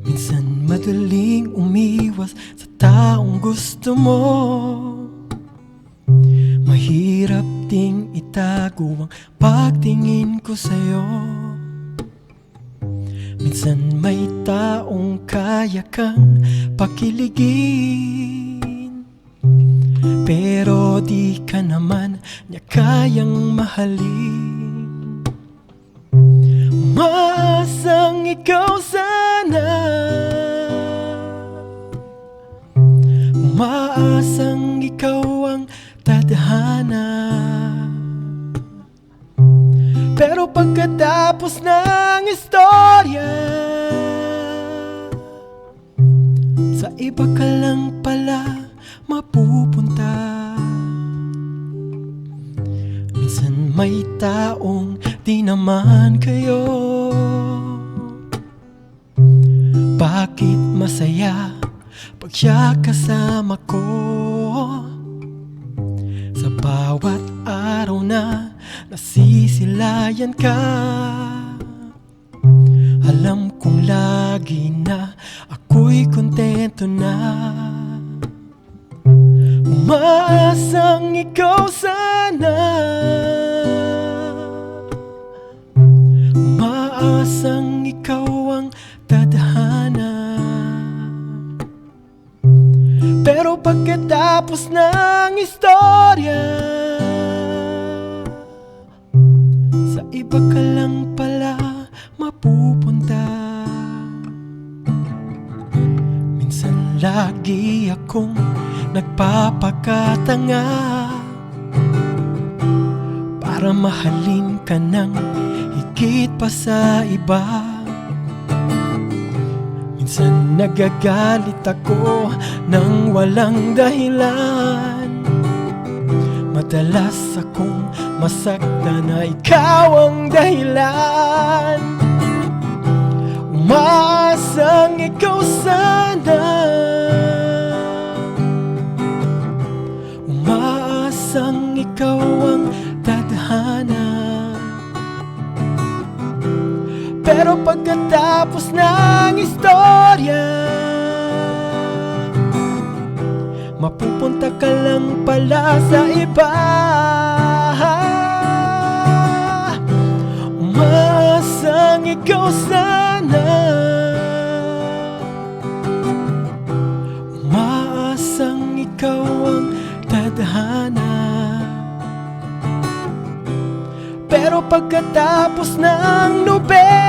Minsan madaling umiwas sa taong gusto mo. Mahirap ding itago ang pagtingin ko sa'yo. Minsan may taong kaya kang pakiligin, pero di ka naman niya kayang mahalin. Umaasang ikaw sana, umaasang ikaw ang tadhana. Pero pagkatapos ng istorya, sa iba ka lang pala mapupunta. Minsan may taong di naman kayo. Bakit masaya pag siya kasama ko? Sa bawat araw na nasisilayan ka, alam kong lagi na ako'y kontento na. Umaasang ikaw sana, umaasang ikaw ang tadhana. Pero pagkatapos ng istorya, sa iba ka lang pala mapupunta. Minsan lagi akong nagpapakatanga para mahalin ka ng higit pa sa iba. Minsan nagagalit ako nang walang dahilan. Madalas akong masaktan na ikaw ang dahilan. Umaasang ikaw sana, umaasang ikaw ang tadhana. Pero pagkatapos ng istorya, mapupunta ka lang pala sa iba. Umaasang ikaw sana, umaasang ikaw ang tadhana. Pero pagkatapos ng nobela,